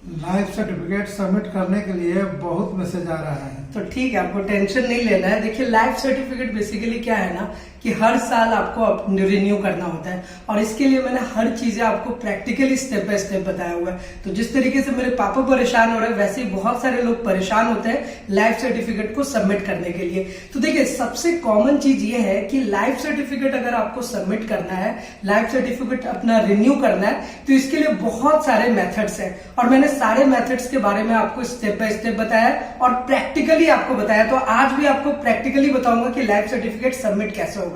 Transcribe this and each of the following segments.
Life certificate submit करने के लिए बहुत मैसेज आ रहा है। तो ठीक है, आपको टेंशन नहीं लेना है। देखिए, लाइफ सर्टिफिकेट बेसिकली क्या है ना कि हर साल आपको रिन्यू करना होता है, और इसके लिए मैंने हर चीजें आपको प्रैक्टिकली स्टेप बाय स्टेप बताया हुआ है। तो जिस तरीके से मेरे पापा परेशान हो रहे हैं, वैसे ही बहुत सारे लोग परेशान होते हैं लाइफ सर्टिफिकेट को सबमिट करने के लिए। तो देखिए, सबसे कॉमन चीज ये है कि लाइफ सर्टिफिकेट अगर आपको सबमिट करना है, लाइफ सर्टिफिकेट अपना रिन्यू करना है, तो इसके लिए बहुत सारे मेथड्स हैं, और मैंने सारे मेथड्स के बारे में आपको स्टेप बाय स्टेप बताया और प्रैक्टिकली आपको बताया। तो आज भी आपको प्रैक्टिकली बताऊंगा कि लाइफ सर्टिफिकेट सबमिट कैसे होगा।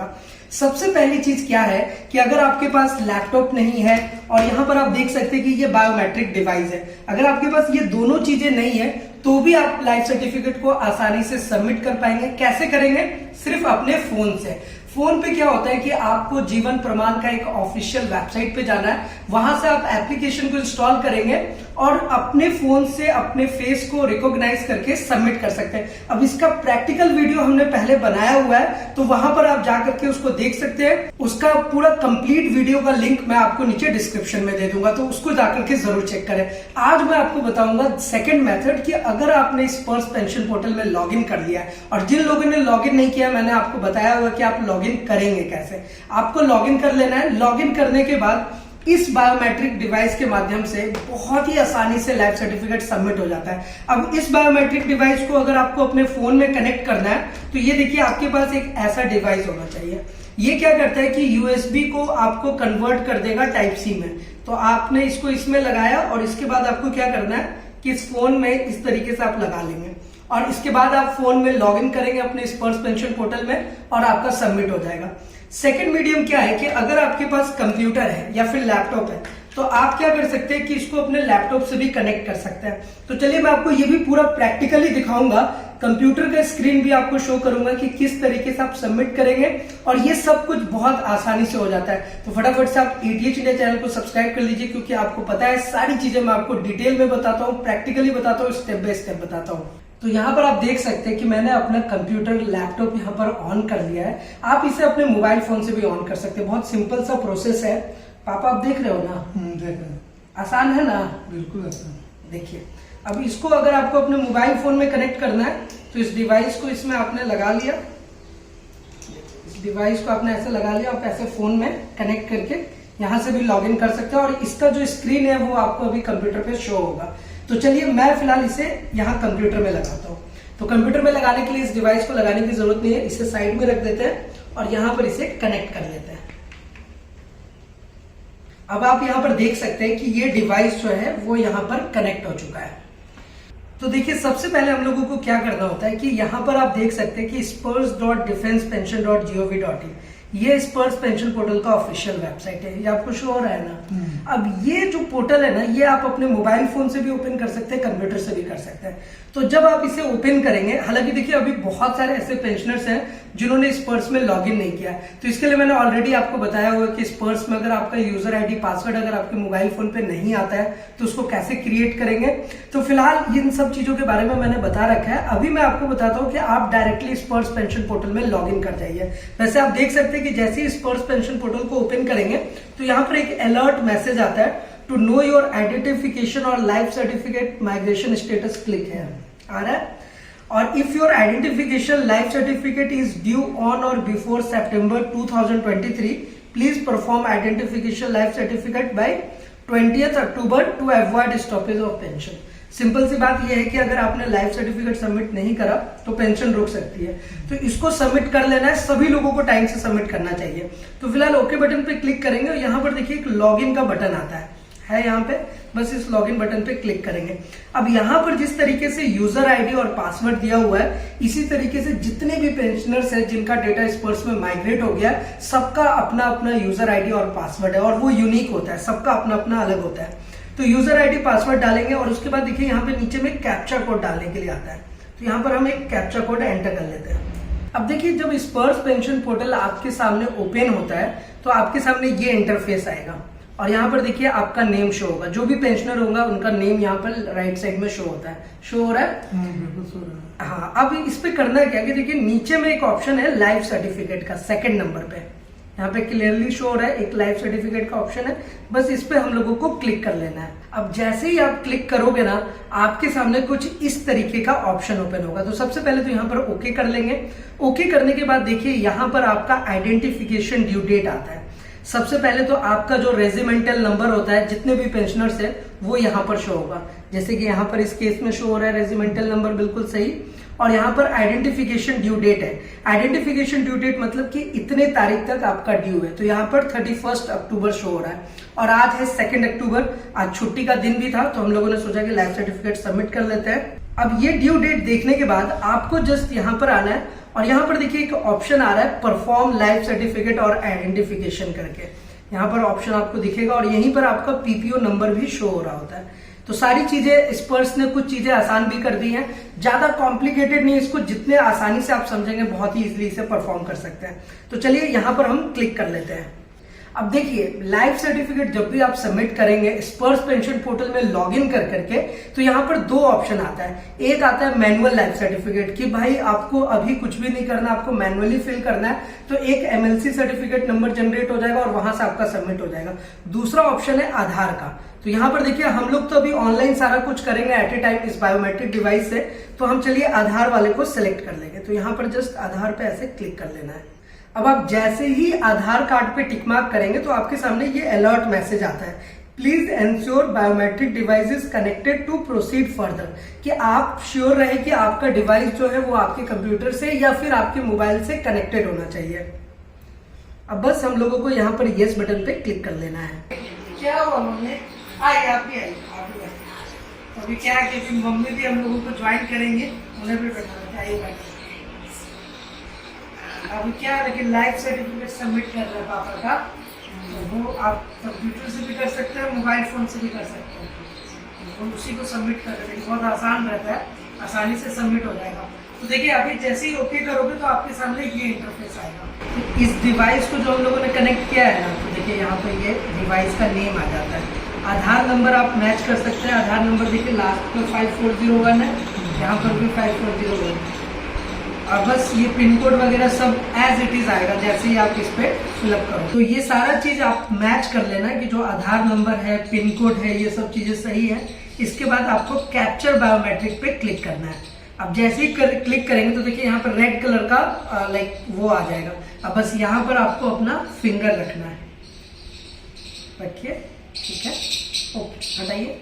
सबसे पहली चीज क्या है कि अगर आपके पास लैपटॉप नहीं है, और यहां पर आप देख सकते हैं कि ये बायोमेट्रिक डिवाइस है, अगर आपके पास ये दोनों चीजें नहीं है तो भी आप लाइफ सर्टिफिकेट को आसानी से सबमिट कर पाएंगे। कैसे करेंगे? सिर्फ अपने फोन से। फोन पे क्या होता है कि आपको जीवन प्रमाण का एक ऑफिशियल वेबसाइट पे जाना है, वहां से आप एप्लीकेशन को इंस्टॉल करेंगे और अपने फोन से अपने फेस को रिकॉग्नाइज करके सबमिट कर सकते हैं। अब इसका प्रैक्टिकल वीडियो हमने पहले बनाया हुआ है, तो वहां पर आप जाकर के उसको देख सकते हैं। उसका पूरा कंप्लीट वीडियो का लिंक मैं आपको नीचे डिस्क्रिप्शन में दे दूंगा, तो उसको जाकर के जरूर चेक करें। आज मैं आपको बताऊंगा सेकंड मेथड कि अगर आपने स्पर्श पेंशन पोर्टल में लॉगिन कर लिया है, और जिन लोगों ने लॉगिन नहीं किया, मैंने आपको बताया हुआ कि आप लॉगिन करेंगे कैसे। आपको लॉगिन कर लेना है। लॉगिन करने के बाद इस बायोमेट्रिक डिवाइस के माध्यम से बहुत ही आसानी से लाइफ सर्टिफिकेट सबमिट हो जाता है। अब इस बायोमेट्रिक डिवाइस को अगर आपको अपने फोन में कनेक्ट करना है, तो ये देखिए, आपके पास एक ऐसा डिवाइस होना चाहिए। ये क्या करता है कि यूएसबी को आपको कन्वर्ट कर देगा टाइप सी में। तो आपने इसको इसमें लगाया, और इसके बाद आपको क्या करना है कि इस फोन में इस तरीके से आप लगा लेंगे, और इसके बाद आप फोन में लॉगिन करेंगे अपने स्पर्श पेंशन पोर्टल में, और आपका सबमिट हो जाएगा। सेकंड मीडियम क्या है कि अगर आपके पास कंप्यूटर है या फिर लैपटॉप है, तो आप क्या कर सकते हैं कि इसको अपने लैपटॉप से भी कनेक्ट कर सकते हैं। तो चलिए, मैं आपको ये भी पूरा प्रैक्टिकली दिखाऊंगा। कंप्यूटर का स्क्रीन भी आपको शो करूंगा कि किस तरीके से आप सबमिट करेंगे, और ये सब कुछ बहुत आसानी से हो जाता है। तो फटाफट से आप एटीएच इंडिया चैनल को सब्सक्राइब कर लीजिए, क्योंकि आपको पता है सारी चीजें मैं आपको डिटेल में बताता हूँ, प्रैक्टिकली बताता हूँ, स्टेप बाय स्टेप बताता हूँ। तो यहाँ पर आप देख सकते हैं कि मैंने अपना कंप्यूटर लैपटॉप यहाँ पर ऑन कर लिया है। आप इसे अपने मोबाइल फोन से भी ऑन कर सकते हैं। बहुत सिंपल सा प्रोसेस है। पापा, आप देख रहे हो ना? देख रहे हैं। आसान है ना? बिल्कुल आसान। देखिए, अब इसको अगर आपको अपने मोबाइल फोन में कनेक्ट करना है, तो इस डिवाइस को इसमें आपने लगा लिया। इस डिवाइस को आपने ऐसे लगा लिया, आप ऐसे फोन में कनेक्ट करके यहाँ से भी लॉगिन कर सकते हैं, और इसका जो स्क्रीन है वो आपको अभी कंप्यूटर पे शो होगा। तो चलिए, मैं फिलहाल इसे यहाँ कंप्यूटर में लगाता हूँ। तो कंप्यूटर में लगाने के लिए इस डिवाइस को लगाने की जरूरत नहीं है, इसे साइड में रख देते हैं और यहाँ पर इसे कनेक्ट कर लेते हैं। अब आप यहाँ पर देख सकते हैं कि ये डिवाइस जो है वो यहाँ पर कनेक्ट हो चुका है। तो देखिए, सबसे पहले हम लोगों को क्या करना होता है कि यहाँ पर आप देख सकते हैं कि spurs.defensepension.gov.in, ये स्पर्श पेंशन पोर्टल का ऑफिशियल वेबसाइट है। ये आपको शो हो रहा है ना? अब ये जो पोर्टल है ना, ये आप अपने मोबाइल फोन से भी ओपन कर सकते हैं, कंप्यूटर से भी कर सकते हैं। तो जब आप इसे ओपन करेंगे, हालांकि देखिए अभी बहुत सारे ऐसे पेंशनर्स हैं जिन्होंने स्पर्श में लॉगिन नहीं किया, तो इसके लिए मैंने ऑलरेडी आपको बताया हुआ कि स्पर्श में अगर आपका यूजर आईडी पासवर्ड अगर आपके मोबाइल फोन पे नहीं आता है, तो उसको कैसे क्रिएट करेंगे। तो फिलहाल इन सब चीजों के बारे में मैंने बता रखा है। अभी मैं आपको बताता हूँ कि आप डायरेक्टली स्पर्श पेंशन पोर्टल में लॉगिन कर जाइए। वैसे आप देख सकते हैं कि जैसे ही स्पर्श पेंशन पोर्टल को ओपन करेंगे, तो यहाँ पर एक अलर्ट मैसेज आता है, टू नो योर आइडेंटिफिकेशन और life certificate migration status click है, आ रहा है। और if your identification life certificate is due on or before September 2023, please perform identification life certificate by 20th October to avoid stoppage of pension. Simple सी बात यह है कि अगर आपने लाइफ सर्टिफिकेट सबमिट नहीं करा तो पेंशन रुक सकती है। तो इसको सबमिट कर लेना है, सभी लोगों को टाइम से सबमिट करना चाहिए। तो फिलहाल ओके बटन पे क्लिक करेंगे, और यहाँ पर देखिए एक लॉगिन का बटन आता है यहाँ पे, बस इस लॉगिन बटन पे क्लिक करेंगे। अब यहाँ पर जिस तरीके से यूजर आईडी और पासवर्ड दिया हुआ है, इसी तरीके से जितने भी पेंशनर्स हैं जिनका डेटा स्पर्श में माइग्रेट हो गया है, सबका अपना अपना यूजर आईडी और पासवर्ड है, और वो यूनिक होता है, सबका अपना अपना अलग होता है। तो यूजर आईडी पासवर्ड डालेंगे, और उसके बाद देखिए यहाँ पे नीचे में कैप्चा कोड डालने के लिए आता है। तो यहाँ पर हम एक कैप्चा कोड एंटर कर लेते हैं। अब देखिए, जब स्पर्श पेंशन पोर्टल आपके सामने ओपन होता है, तो आपके सामने ये इंटरफेस आएगा, और यहाँ पर देखिए आपका नेम शो होगा। जो भी पेंशनर होगा उनका नेम यहाँ पर राइट साइड में शो होता है। शो हो रहा है? बिल्कुल शो हो रहा है। हाँ, अब इस पे करना क्या कि देखिए नीचे में एक ऑप्शन है लाइफ सर्टिफिकेट का, सेकंड नंबर पे यहाँ पे क्लियरली शो हो रहा है, एक लाइफ सर्टिफिकेट का ऑप्शन है, बस इस पे हम लोगों को क्लिक कर लेना है। अब जैसे ही आप क्लिक करोगे ना, आपके सामने कुछ इस तरीके का ऑप्शन ओपन होगा। तो सबसे पहले तो यहाँ पर ओके कर लेंगे। ओके करने के बाद देखिए यहाँ पर आपका आइडेंटिफिकेशन ड्यू डेट आता है। सबसे पहले तो आपका जो रेजिमेंटल नंबर होता है, जितने भी पेंशनर्स है वो यहाँ पर शो होगा। जैसे कि यहाँ पर इस केस में शो हो रहा है रेजिमेंटल नंबर बिल्कुल सही, और यहाँ पर आइडेंटिफिकेशन ड्यू डेट है। आइडेंटिफिकेशन ड्यू डेट मतलब कि इतने तारीख तक आपका ड्यू है, तो यहाँ पर 31 अक्टूबर शो हो रहा है, और आज है 2 अक्टूबर। आज छुट्टी का दिन भी था, तो हम लोगों ने सोचा कि लाइफ सर्टिफिकेट सबमिट कर लेते हैं। अब ये ड्यू डेट देखने के बाद आपको जस्ट यहाँ पर आना है, और यहाँ पर देखिए एक ऑप्शन आ रहा है परफॉर्म लाइफ सर्टिफिकेट और आइडेंटिफिकेशन करके। यहाँ पर ऑप्शन आपको दिखेगा, और यहीं पर आपका पीपीओ नंबर भी शो हो रहा होता है। तो सारी चीजें स्पर्श ने कुछ चीजें आसान भी कर दी हैं, ज्यादा कॉम्प्लिकेटेड नहीं, इसको जितने आसानी से आप समझेंगे बहुत ही इजीली इसे परफॉर्म कर सकते हैं। तो चलिए यहाँ पर हम क्लिक कर लेते हैं। अब देखिए लाइफ सर्टिफिकेट जब भी आप सबमिट करेंगे स्पर्श पेंशन पोर्टल में लॉगिन कर करके, तो यहाँ पर 2 ऑप्शन आता है। एक आता है मैनुअल लाइफ सर्टिफिकेट कि भाई आपको अभी कुछ भी नहीं करना, आपको मैनुअली फिल करना है, तो एक एमएलसी सर्टिफिकेट नंबर जनरेट हो जाएगा और वहां से आपका सबमिट हो जाएगा। दूसरा ऑप्शन है आधार का। तो यहाँ पर देखिए हम लोग तो अभी ऑनलाइन सारा कुछ करेंगे एट ए टाइम इस बायोमेट्रिक डिवाइस से, तो हम चलिए आधार वाले को सिलेक्ट कर लेंगे। तो यहाँ पर जस्ट आधार पे ऐसे क्लिक कर लेना है। अब आप जैसे ही आधार कार्ड पे टिक मार्क करेंगे तो आपके सामने ये अलर्ट मैसेज आता है, please ensure biometric device is connected to proceed further, कि आप श्योर रहे कि आपका डिवाइस जो है वो आपके कंप्यूटर से या फिर आपके मोबाइल से कनेक्टेड होना चाहिए। अब बस हम लोगों को यहाँ पर येस बटन पे क्लिक कर लेना है। क्या हुआ मम्मी? आइए आप भी आइए। तो अभी क्या है कि मम्मी भी हम लोगों को ज्वाइन करेंगे, उन्हें भी बैठा है। अभी क्या है कि लाइफ सर्टिफिकेट सबमिट कर रहे हैं पापा का, तो वो आप कंप्यूटर से भी कर सकते हैं, मोबाइल फोन से भी कर सकते हैं। तो उसी को सबमिट कर रहे हैं, बहुत आसान रहता है, आसानी से सबमिट हो जाएगा। तो देखिए अभी जैसे ही ओके करोगे तो आपके सामने ये इंटरफेस आएगा। तो इस डिवाइस को जो हम लोगों ने कनेक्ट किया है ना, तो देखिए यहाँ पर ये डिवाइस का नेम आ जाता है। आधार नंबर आप मैच कर सकते हैं। आधार नंबर देखिए लास्ट में 5401 है, यहाँ पर भी 5401, और बस ये पिन कोड वगैरह सब एज इट इज आएगा जैसे ही आप इस पे फिलअप करो। तो ये सारा चीज आप मैच कर लेना कि जो आधार नंबर है, पिन कोड है, ये सब चीजें सही है। इसके बाद आपको कैप्चर बायोमेट्रिक पे क्लिक करना है। अब जैसे ही क्लिक करेंगे तो देखिए यहाँ पर रेड कलर का लाइक वो आ जाएगा। अब बस यहाँ पर आपको अपना फिंगर रखना है, रखिए, ठीक है, ओके, हटाइए।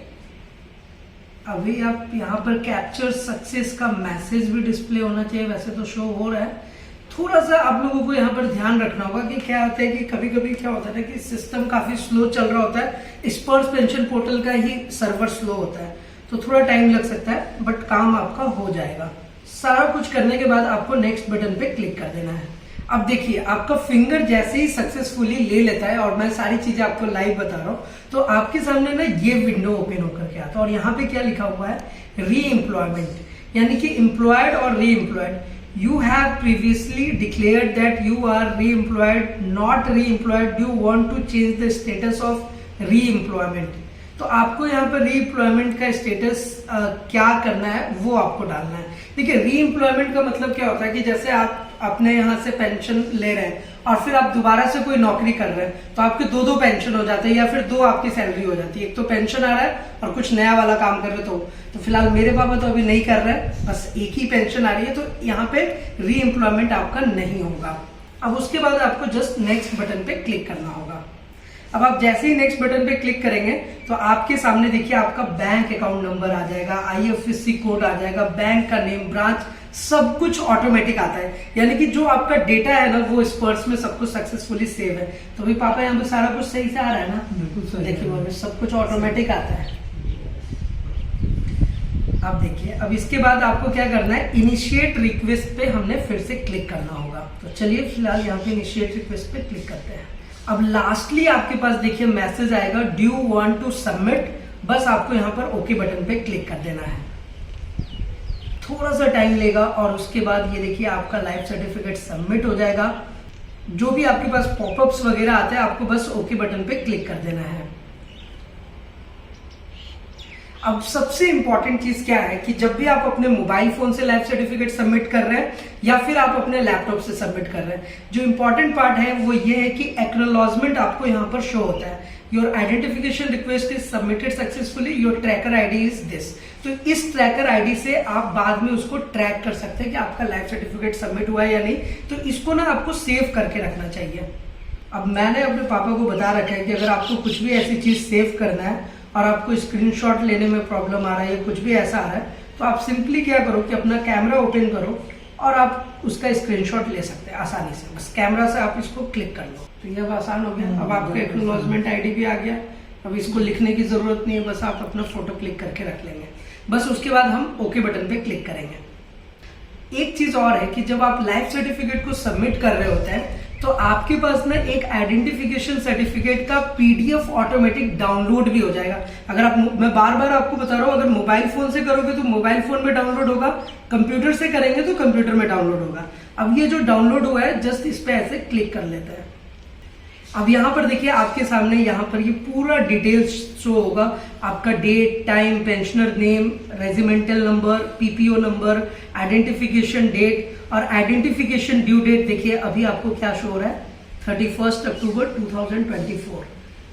अभी आप यहाँ पर कैप्चर सक्सेस का मैसेज भी डिस्प्ले होना चाहिए, वैसे तो शो हो रहा है। थोड़ा सा आप लोगों को यहाँ पर ध्यान रखना होगा कि क्या होता है कि कभी कभी क्या होता है कि सिस्टम काफी स्लो चल रहा होता है, स्पर्श पेंशन पोर्टल का ही सर्वर स्लो होता है, तो थोड़ा टाइम लग सकता है, बट काम आपका हो जाएगा। सारा कुछ करने के बाद आपको नेक्स्ट बटन पे क्लिक कर देना है। अब देखिए आपका फिंगर जैसे ही सक्सेसफुली ले लेता है, और मैं सारी चीजें आपको लाइव बता रहा हूँ, तो आपके सामने ना ये विंडो ओपन होकर के आता है, और यहाँ पे क्या लिखा हुआ है, री एम्प्लॉयमेंट, यानी कि एम्प्लॉयड और री employed. You have previously declared that you are re-employed, not re-employed. Do you want to change the status of re-employment? तो आपको यहाँ पर री एम्प्लॉयमेंट का स्टेटस क्या करना है वो आपको डालना है। देखिए री एम्प्लॉयमेंट का मतलब क्या होता है कि जैसे आप अपने यहाँ से पेंशन ले रहे हैं और फिर आप दोबारा से कोई नौकरी कर रहे हैं, तो आपके 2 पेंशन हो जाते हैं या फिर 2 आपकी सैलरी हो जाती है। एक तो पेंशन आ रहा है और कुछ नया वाला काम कर रहे तो फिलहाल मेरे पापा तो अभी नहीं कर रहे हैं, बस एक ही पेंशन आ रही है, तो यहाँ पे री एम्प्लॉयमेंट आपका नहीं होगा। अब उसके बाद आपको जस्ट नेक्स्ट बटन पे क्लिक करना होगा। अब आप जैसे ही नेक्स्ट बटन पे क्लिक करेंगे तो आपके सामने देखिए आपका बैंक अकाउंट नंबर आ जाएगा, IFSC कोड आ जाएगा, बैंक का नेम, ब्रांच, सब कुछ ऑटोमेटिक आता है। यानी कि जो आपका डेटा है ना वो स्पर्श में सब कुछ सक्सेसफुली सेव है। तो अभी पापा यहाँ पे सारा कुछ सही से आ रहा है ना, बिल्कुल सही। देखिए वो सब कुछ ऑटोमेटिक आता है। अब देखिए अब इसके बाद आपको क्या करना है, इनिशिएट रिक्वेस्ट पे हमने फिर से क्लिक करना होगा। तो चलिए फिलहाल यहाँ पे इनिशिएट रिक्वेस्ट पे क्लिक करते हैं। अब लास्टली आपके पास देखिए मैसेज आएगा, do you want to submit, बस आपको यहाँ पर ओके बटन पे क्लिक कर देना है। थोड़ा सा टाइम लेगा और उसके बाद ये देखिए आपका लाइफ सर्टिफिकेट सबमिट हो जाएगा। जो भी आपके पास पॉपअप्स वगैरह आते हैं आपको बस ओके बटन पे क्लिक कर देना है। अब सबसे इंपॉर्टेंट चीज क्या है कि जब भी आप अपने मोबाइल फोन से लाइफ सर्टिफिकेट सबमिट कर रहे हैं या फिर आप अपने लैपटॉप से सबमिट कर रहे हैं, जो इंपॉर्टेंट पार्ट है वो ये है कि एक्नॉलेजमेंट आपको यहाँ पर शो होता है, your identification request is submitted successfully, your tracker ID is this. तो इस ट्रैकर आईडी से आप बाद में उसको ट्रैक कर सकते हैं कि आपका लाइफ सर्टिफिकेट सबमिट हुआ है या नहीं। तो इसको ना आपको सेव करके रखना चाहिए। अब मैंने अपने पापा को बता रखा है कि अगर आपको कुछ भी ऐसी चीज सेव करना है और आपको स्क्रीनशॉट लेने में प्रॉब्लम आ रहा है या कुछ भी ऐसा आ रहा है, तो आप सिंपली क्या करो कि अपना कैमरा ओपन करो और आप उसका स्क्रीनशॉट ले सकते हैं आसानी से। बस कैमरा से आप इसको क्लिक कर लो, तो ये अब आसान हो गया। अब आपका एक्नॉलेजमेंट आईडी भी आ गया। अब इसको लिखने की जरूरत नहीं है, बस आप अपना फोटो क्लिक करके रख लेंगे। बस उसके बाद हम ओके बटन पे क्लिक करेंगे। एक चीज और है कि जब आप लाइफ सर्टिफिकेट को सबमिट कर रहे होते हैं तो आपके पास ना एक आइडेंटिफिकेशन सर्टिफिकेट का पीडीएफ ऑटोमेटिक डाउनलोड भी हो जाएगा। अगर आप, मैं बार बार आपको बता रहा हूं, अगर मोबाइल फोन से करोगे तो मोबाइल फोन में डाउनलोड होगा, कंप्यूटर से करेंगे तो कंप्यूटर में डाउनलोड होगा। अब ये जो डाउनलोड हुआ है जस्ट इस पे ऐसे क्लिक कर लेते हैं। अब यहाँ पर देखिए आपके सामने यहाँ पर ये पूरा डिटेल्स शो होगा, आपका date, time, pensioner name, regimental number, PPO number, identification date और आइडेंटिफिकेशन ड्यू डेट। देखिए अभी आपको क्या शो हो रहा है, 31 अक्टूबर 2024,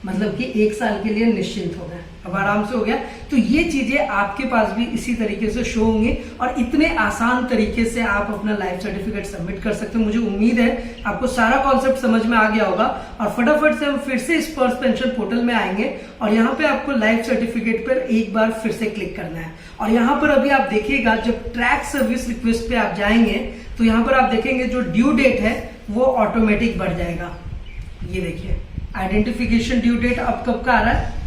मतलब कि 1 साल के लिए निश्चिंत हो गए, अब आराम से हो गया। तो ये चीजें आपके पास भी इसी तरीके से शो होंगी और इतने आसान तरीके से आप अपना लाइफ सर्टिफिकेट सबमिट कर सकते हो। मुझे उम्मीद है आपको सारा कॉन्सेप्ट समझ में आ गया होगा और फटाफट से हम फिर से इस स्पर्श पेंशन पोर्टल में आएंगे और यहाँ पे आपको लाइफ सर्टिफिकेट पर एक बार फिर से क्लिक करना है। और यहाँ पर अभी आप देखिएगा जब ट्रैक सर्विस रिक्वेस्ट पे आप जाएंगे तो यहाँ पर आप देखेंगे जो ड्यू डेट है वो ऑटोमेटिक बढ़ जाएगा। ये देखिए आइडेंटिफिकेशन ड्यू डेट अब कब का आ रहा है,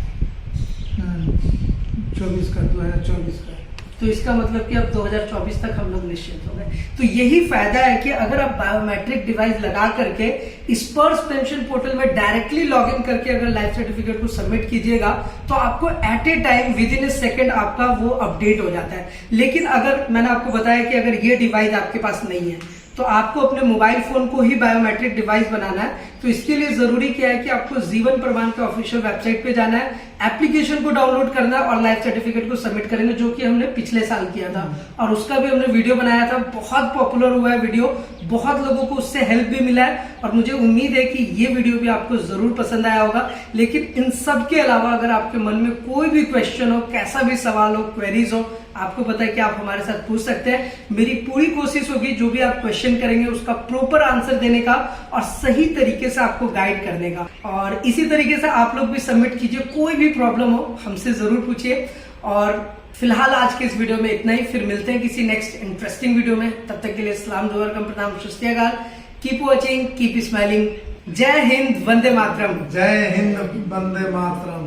24 का, 2024 का। तो इसका मतलब कि अब 2024 तक हम लोग निश्चित हो गए। तो यही फायदा है कि अगर आप बायोमेट्रिक डिवाइस लगा करके स्पर्श पेंशन पोर्टल में डायरेक्टली लॉग इन करके अगर लाइफ सर्टिफिकेट को सबमिट कीजिएगा तो आपको at a time within a second आपका वो अपडेट हो जाता है। लेकिन अगर मैंने आपको बताया कि अगर ये डिवाइस आपके पास नहीं है तो आपको अपने मोबाइल फोन को ही बायोमेट्रिक डिवाइस बनाना है। तो इसके लिए जरूरी क्या है कि आपको जीवन प्रमाण के ऑफिशियल वेबसाइट पे जाना है, एप्लीकेशन को डाउनलोड करना है और लाइफ सर्टिफिकेट को सबमिट करेंगे, जो कि हमने पिछले साल किया था और उसका भी हमने वीडियो बनाया था। बहुत पॉपुलर हुआ है वीडियो, बहुत लोगों को उससे हेल्प भी मिला है और मुझे उम्मीद है कि ये वीडियो भी आपको जरूर पसंद आया होगा। लेकिन इन सब के अलावा अगर आपके मन में कोई भी क्वेश्चन हो, कैसा भी सवाल हो, क्वेरीज हो, आपको पता है कि आप हमारे साथ पूछ सकते हैं। मेरी पूरी कोशिश होगी जो भी आप क्वेश्चन करेंगे उसका प्रॉपर आंसर देने का और सही तरीके से आपको गाइड करने का। और इसी तरीके से आप लोग भी सबमिट कीजिए, कोई भी प्रॉब्लम हो हमसे जरूर पूछिए। और फिलहाल आज के इस वीडियो में इतना ही, फिर मिलते हैं किसी नेक्स्ट इंटरेस्टिंग वीडियो में। तब तक के लिए सलाम, दुआ, प्रणाम, सत, कीप वॉचिंग, कीप स्माइलिंग। जय हिंद, वंदे मातरम। जय हिंद, वंदे मातरम।